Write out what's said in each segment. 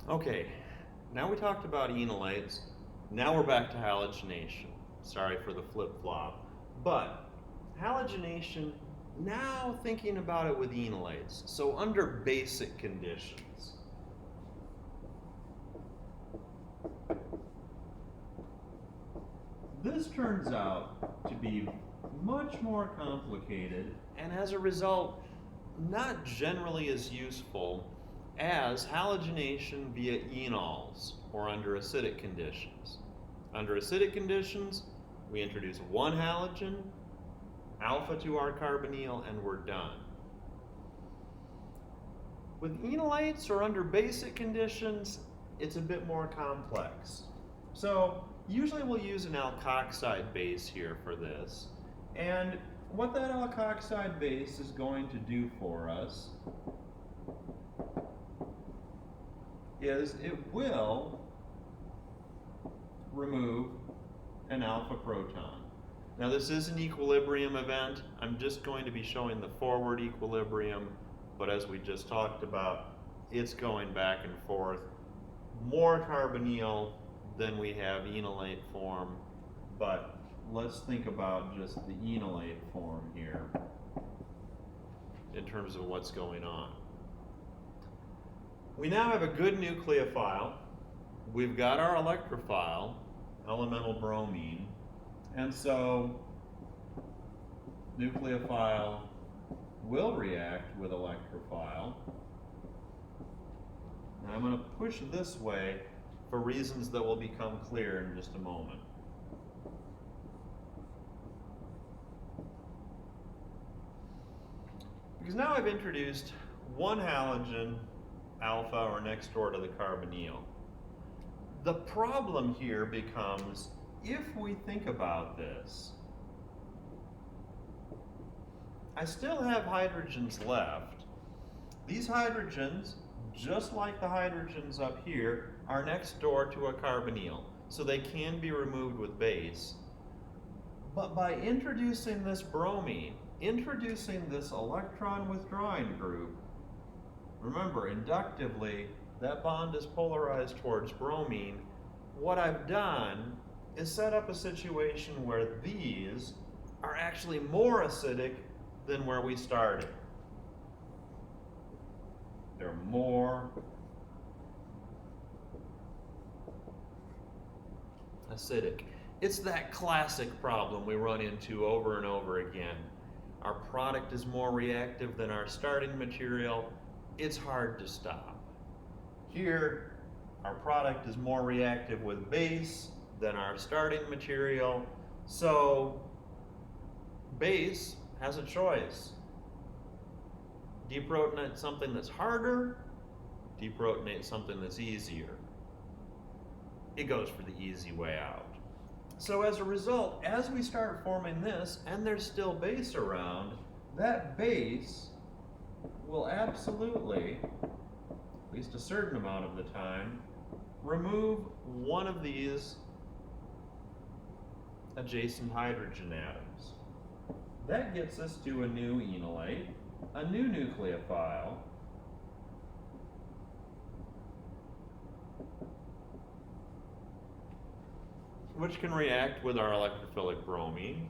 Okay, now we talked about enolates. Now we're back to halogenation. Sorry for the flip-flop. But halogenation, now thinking about it with enolates. So under basic conditions. This turns out to be much more complicated and as a result, not generally as useful as halogenation via enols or under acidic conditions. Under acidic conditions, we introduce one halogen, alpha to our carbonyl, and we're done. With enolates or under basic conditions, it's a bit more complex. So usually we'll use an alkoxide base here for this. And what that alkoxide base is going to do for us is it will remove an alpha proton. Now this is an equilibrium event. I'm just going to be showing the forward equilibrium, but as we just talked about, it's going back and forth. More carbonyl than we have enolate form, but let's think about just the enolate form here in terms of what's going on. We now have a good nucleophile. We've got our electrophile, elemental bromine, and so nucleophile will react with electrophile. And I'm going to push this way for reasons that will become clear in just a moment. Because now I've introduced one halogen, alpha, or next door to the carbonyl. The problem here becomes, if we think about this, I still have hydrogens left. These hydrogens, just like the hydrogens up here, are next door to a carbonyl, so they can be removed with base. But by introducing this bromine, introducing this electron withdrawing group, remember, inductively, that bond is polarized towards bromine. What I've done is set up a situation where these are actually more acidic than where we started. They're more acidic. It's that classic problem we run into over and over again. Our product is more reactive than our starting material. It's hard to stop. Here, our product is more reactive with base than our starting material, so base has a choice. Deprotonate something that's harder, deprotonate something that's easier. It goes for the easy way out. So as a result, as we start forming this, and there's still base around, that base will absolutely, at least a certain amount of the time, remove one of these adjacent hydrogen atoms. That gets us to a new enolate, a new nucleophile, which can react with our electrophilic bromine,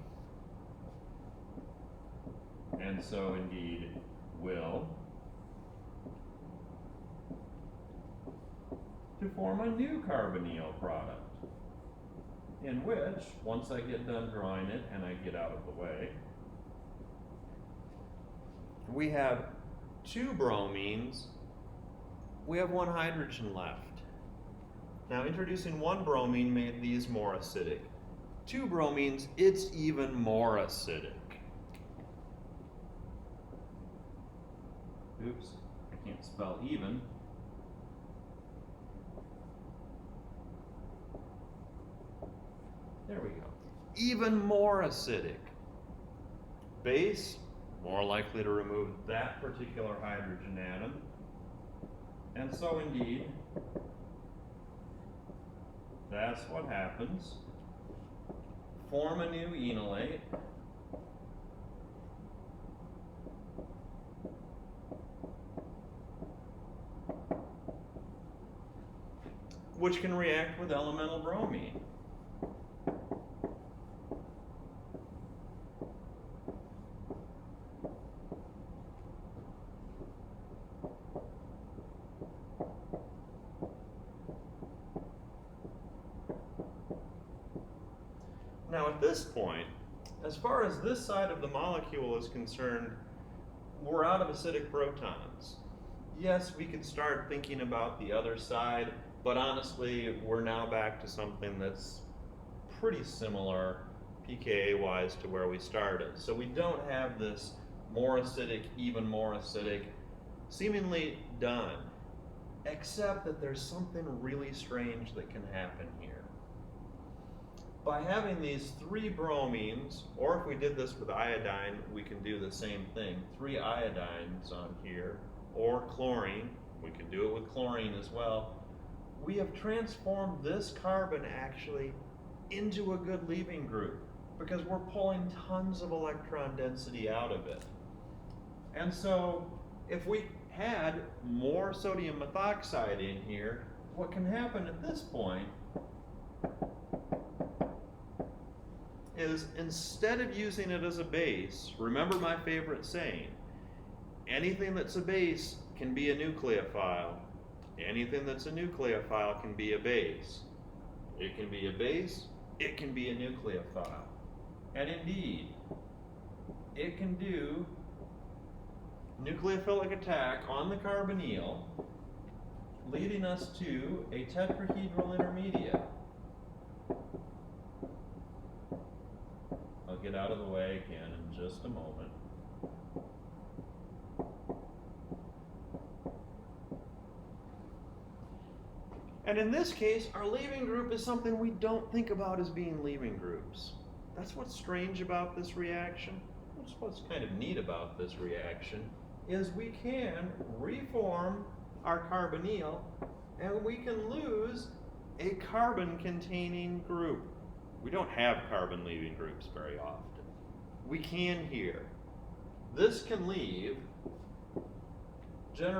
and so indeed will, to form a new carbonyl product, in which, once I get done drawing it and I get out of the way, we have two bromines, we have one hydrogen left. Now introducing one bromine made these more acidic. Two bromines, it's even more acidic. Oops, I can't spell even. There we go. Even more acidic. Base, more likely to remove that particular hydrogen atom. And so indeed, that's what happens. Form a new enolate. which can react with elemental bromine. Now at this point, as far as this side of the molecule is concerned, we're out of acidic protons. Yes, we could start thinking about the other side, but honestly, we're now back to something that's pretty similar pKa-wise to where we started. So we don't have this more acidic, even more acidic, seemingly done, except that there's something really strange that can happen here. By having these 3 bromines, or if we did this with iodine, we can do the same thing. 3 iodines on here, or chlorine. We can do it with chlorine as well. We have transformed this carbon actually into a good leaving group because we're pulling tons of electron density out of it. And so if we had more sodium methoxide in here, what can happen at this point is instead of using it as a base, remember my favorite saying, anything that's a base can be a nucleophile. Anything that's a nucleophile can be a base. It can be a base, it can be a nucleophile. And indeed, it can do nucleophilic attack on the carbonyl, leading us to a tetrahedral intermediate. I'll get out of the way again in just a moment. And in this case, our leaving group is something we don't think about as being leaving groups. That's what's strange about this reaction. That's what's kind of neat about this reaction, is we can reform our carbonyl and we can lose a carbon-containing group. We don't have carbon-leaving groups very often. We can here. This can leave